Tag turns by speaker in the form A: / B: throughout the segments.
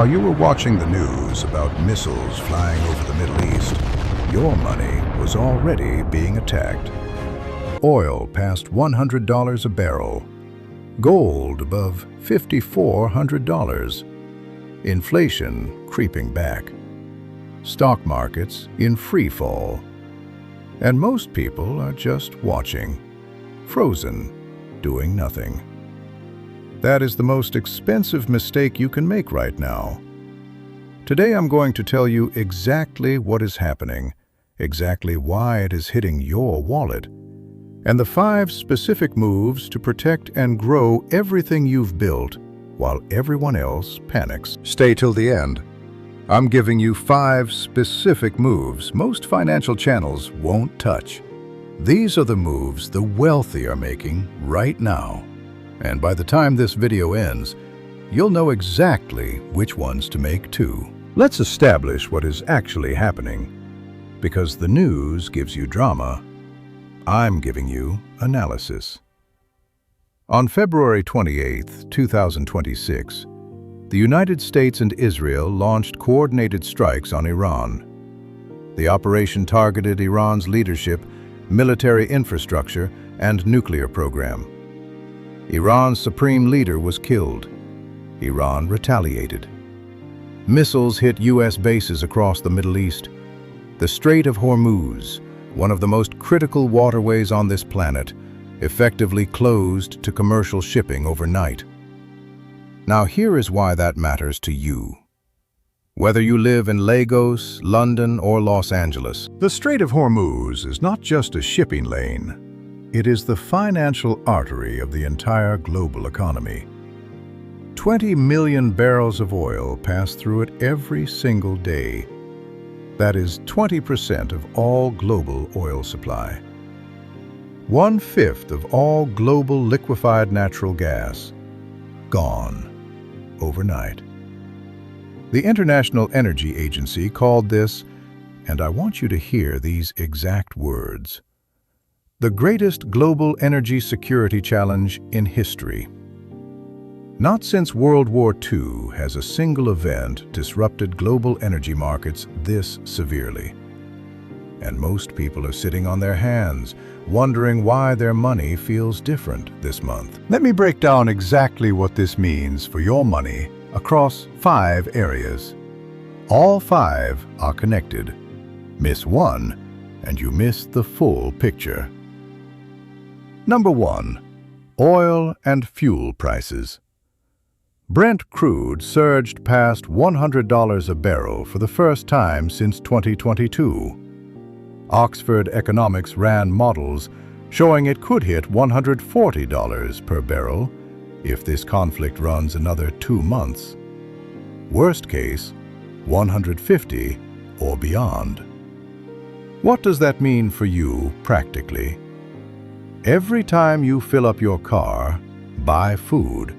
A: While you were watching the news about missiles flying over the Middle East, your money was already being attacked. Oil past $100 a barrel. Gold above $5,400. Inflation creeping back. Stock markets in free fall. And most people are just watching, frozen, doing nothing. That is the most expensive mistake you can make right now. Today I'm going to tell you exactly what is happening, exactly why it is hitting your wallet, and the 5 specific moves to protect and grow everything you've built while everyone else panics. Stay till the end. I'm giving you 5 specific moves most financial channels won't touch. These are the moves the wealthy are making right now. And by the time this video ends, you'll know exactly which ones to make too. Let's establish what is actually happening. Because the news gives you drama, I'm giving you analysis. On February 28, 2026, the United States and Israel launched coordinated strikes on Iran. The operation targeted Iran's leadership, military infrastructure, and nuclear program. Iran's supreme leader was killed. Iran retaliated. Missiles hit U.S. bases across the Middle East. The Strait of Hormuz, one of the most critical waterways on this planet, effectively closed to commercial shipping overnight. Now here is why that matters to you. Whether you live in Lagos, London, or Los Angeles, the Strait of Hormuz is not just a shipping lane. It is the financial artery of the entire global economy. 20 million barrels of oil pass through it every single day. That is 20% of all global oil supply. 1/5 of all global liquefied natural gas. Gone. Overnight. The International Energy Agency called this, and I want you to hear these exact words, the greatest global energy security challenge in history. Not since World War II has a single event disrupted global energy markets this severely. And most people are sitting on their hands, wondering why their money feels different this month. Let me break down exactly what this means for your money across 5 areas. All 5 are connected. Miss one, and you miss the full picture. Number 1. Oil and fuel prices. Brent crude surged past $100 a barrel for the first time since 2022. Oxford Economics ran models showing it could hit $140 per barrel if this conflict runs another 2 months. Worst case, $150 or beyond. What does that mean for you practically? Every time you fill up your car, buy food,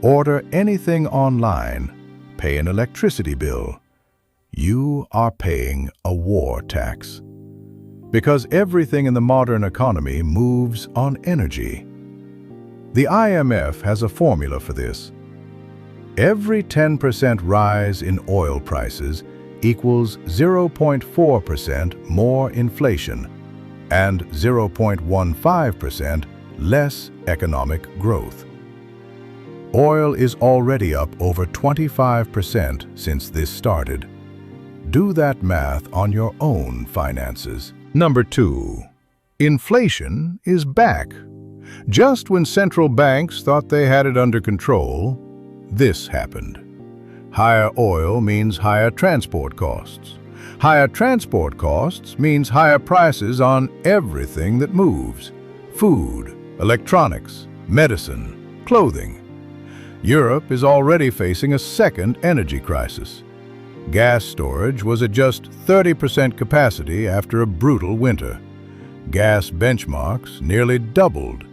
A: order anything online, pay an electricity bill, you are paying a war tax. Because everything in the modern economy moves on energy. The IMF has a formula for this. Every 10% rise in oil prices equals 0.4% more inflation and 0.15% less economic growth. Oil is already up over 25% since this started. Do that math on your own finances. Number 2. Inflation is back. Just when central banks thought they had it under control, this happened. Higher oil means higher transport costs. Higher transport costs means higher prices on everything that moves. Food, electronics, medicine, clothing. Europe is already facing a second energy crisis. Gas storage was at just 30% capacity after a brutal winter. Gas benchmarks nearly doubled.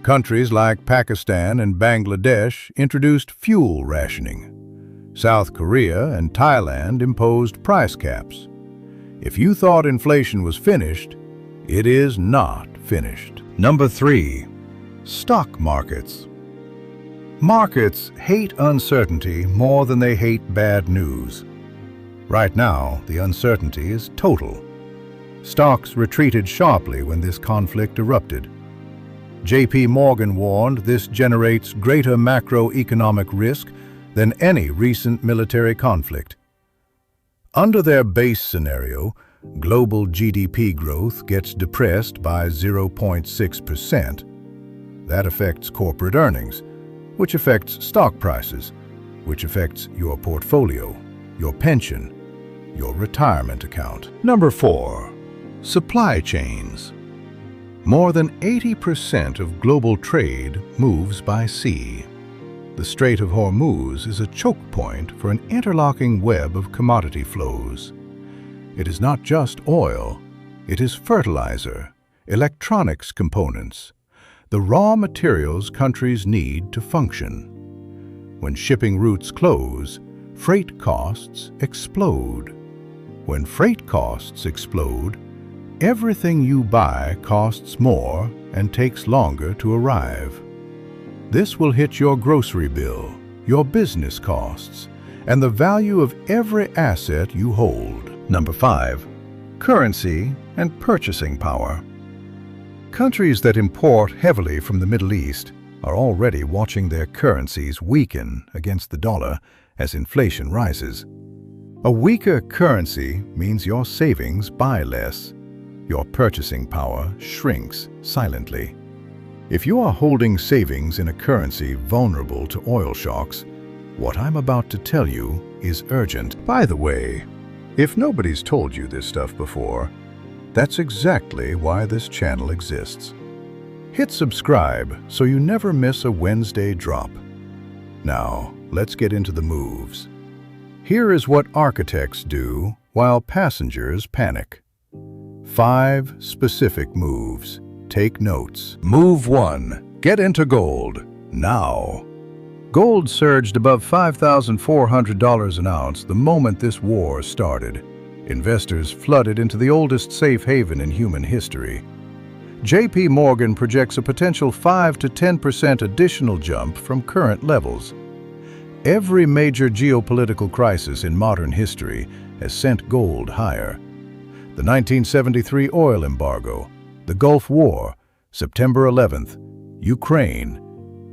A: Countries like Pakistan and Bangladesh introduced fuel rationing. South Korea and Thailand imposed price caps. If you thought inflation was finished, it is not finished. Number 3. Stock markets. Markets hate uncertainty more than they hate bad news. Right now, the uncertainty is total. Stocks retreated sharply when this conflict erupted. J.P. Morgan warned this generates greater macroeconomic risk than any recent military conflict. Under their base scenario, global GDP growth gets depressed by 0.6%. That affects corporate earnings, which affects stock prices, which affects your portfolio, your pension, your retirement account. Number 4. Supply chains. More than 80% of global trade moves by sea. The Strait of Hormuz is a choke point for an interlocking web of commodity flows. It is not just oil, it is fertilizer, electronics components, the raw materials countries need to function. When shipping routes close, freight costs explode. When freight costs explode, everything you buy costs more and takes longer to arrive. This will hit your grocery bill, your business costs, and the value of every asset you hold. Number 5. Currency and purchasing power. Countries that import heavily from the Middle East are already watching their currencies weaken against the dollar as inflation rises. A weaker currency means your savings buy less. Your purchasing power shrinks silently. If you are holding savings in a currency vulnerable to oil shocks, what I'm about to tell you is urgent. By the way, if nobody's told you this stuff before, that's exactly why this channel exists. Hit subscribe so you never miss a Wednesday drop. Now, let's get into the moves. Here is what architects do while passengers panic. 5 specific moves. Take notes. Move 1. Get into gold. Now. Gold surged above $5,400 an ounce the moment this war started. Investors flooded into the oldest safe haven in human history. J.P. Morgan projects a potential 5 to 10% additional jump from current levels. Every major geopolitical crisis in modern history has sent gold higher. The 1973 oil embargo, the Gulf War, September 11th, Ukraine,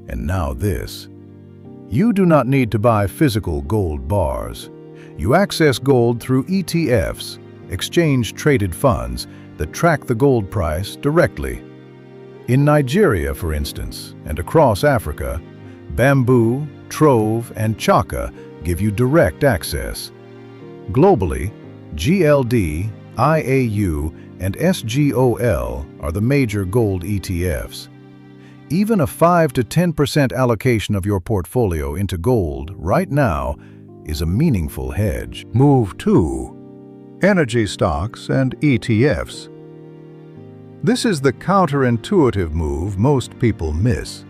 A: and now this. You do not need to buy physical gold bars. You access gold through ETFs, exchange-traded funds, that track the gold price directly. In Nigeria, for instance, and across Africa, Bamboo, Trove, and Chaka give you direct access. Globally, GLD, IAU, and SGOL are the major gold ETFs. Even a 5 to 10% allocation of your portfolio into gold right now is a meaningful hedge. Move 2. Energy stocks and ETFs. This is the counterintuitive move most people miss.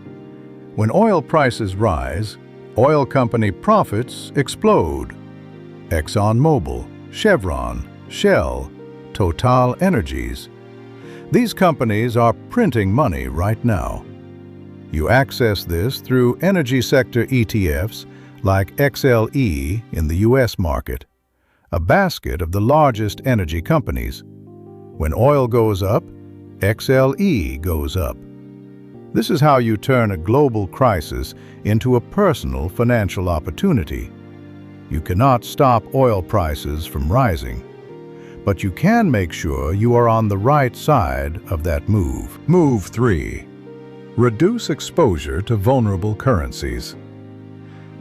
A: When oil prices rise, oil company profits explode. ExxonMobil, Chevron, Shell, Total Energies. These companies are printing money right now. You access this through energy sector ETFs like XLE in the US market, a basket of the largest energy companies. When oil goes up, XLE goes up. This is how you turn a global crisis into a personal financial opportunity. You cannot stop oil prices from rising, but you can make sure you are on the right side of that move. Move 3. Reduce exposure to vulnerable currencies.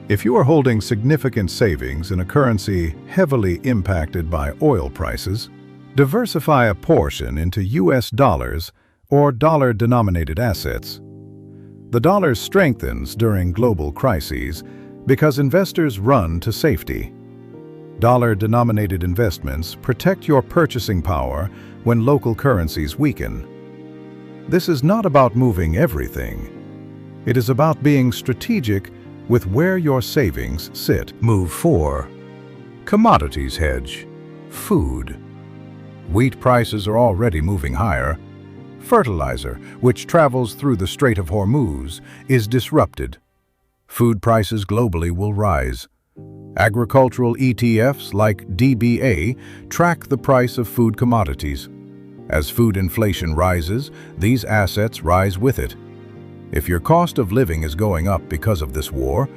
A: If you are holding significant savings in a currency heavily impacted by oil prices, diversify a portion into US dollars or dollar-denominated assets. The dollar strengthens during global crises because investors run to safety. Dollar-denominated investments protect your purchasing power when local currencies weaken. This is not about moving everything. It is about being strategic with where your savings sit. Move 4. Commodities hedge. Food. Wheat prices are already moving higher. Fertilizer, which travels through the Strait of Hormuz, is disrupted. Food prices globally will rise. Agricultural ETFs like DBA track the price of food commodities. As food inflation rises, these assets rise with it. If your cost of living is going up because of this war,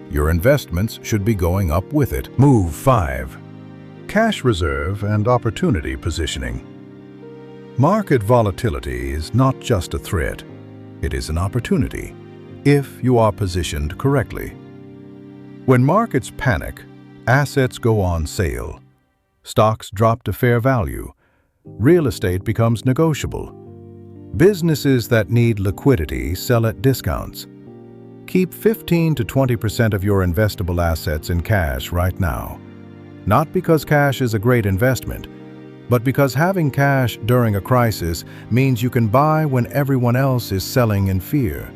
A: your investments should be going up with it. Move 5. Cash reserve and opportunity positioning. Market volatility is not just a threat, it is an opportunity, if you are positioned correctly. When markets panic, assets go on sale. Stocks drop to fair value. Real estate becomes negotiable. Businesses that need liquidity sell at discounts. Keep 15 to 20% of your investable assets in cash right now. Not because cash is a great investment, but because having cash during a crisis means you can buy when everyone else is selling in fear.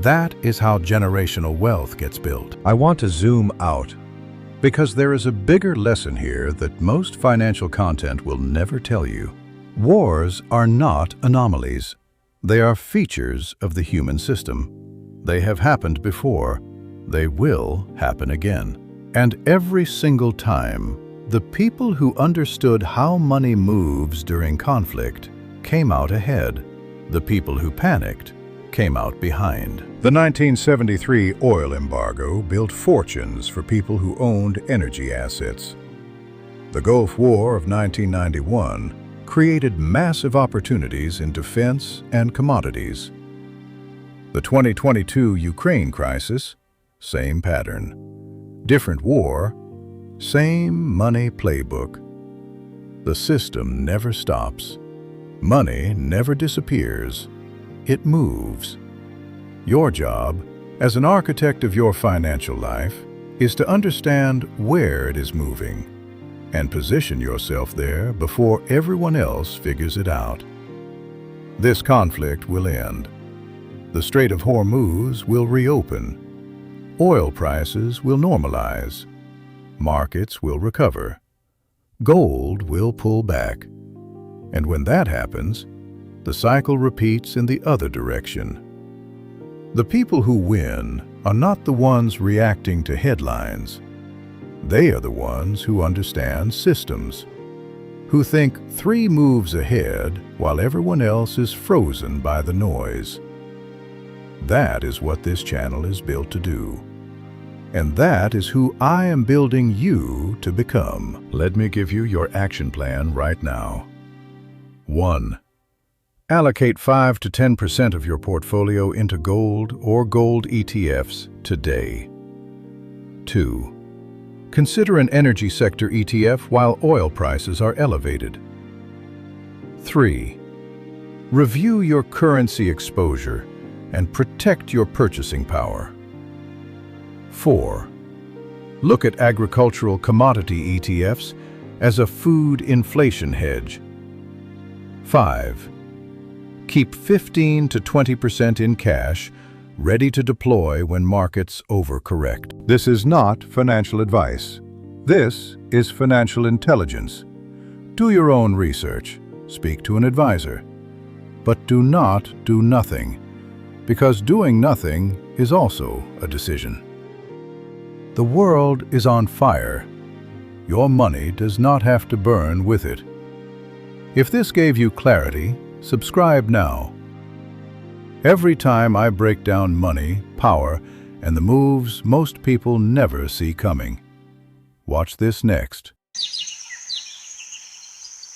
A: That is how generational wealth gets built. I want to zoom out because there is a bigger lesson here that most financial content will never tell you. Wars are not anomalies. They are features of the human system. They have happened before. They will happen again. And every single time, the people who understood how money moves during conflict came out ahead. The people who panicked came out behind. The 1973 oil embargo built fortunes for people who owned energy assets. The Gulf War of 1991 created massive opportunities in defense and commodities. The 2022 Ukraine crisis, same pattern. Different war, same money playbook. The system never stops. Money never disappears. It moves. Your job, as an architect of your financial life, is to understand where it is moving and position yourself there before everyone else figures it out. This conflict will end. The Strait of Hormuz will reopen. Oil prices will normalize. Markets will recover. Gold will pull back. And when that happens, the cycle repeats in the other direction. The people who win are not the ones reacting to headlines. They are the ones who understand systems, who think 3 moves ahead while everyone else is frozen by the noise. That is what this channel is built to do. And that is who I am building you to become. Let me give you your action plan right now. 1. Allocate 5 to 10% of your portfolio into gold or gold ETFs today. 2. Consider an energy sector ETF while oil prices are elevated. 3. Review your currency exposure and protect your purchasing power. 4. Look at agricultural commodity ETFs as a food inflation hedge. 5. Keep 15 to 20% in cash, ready to deploy when markets overcorrect. This is not financial advice. This is financial intelligence. Do your own research. Speak to an advisor. But do not do nothing, because doing nothing is also a decision. The world is on fire. Your money does not have to burn with it. If this gave you clarity, subscribe now. Every time I break down money, power, and the moves most people never see coming. Watch this next.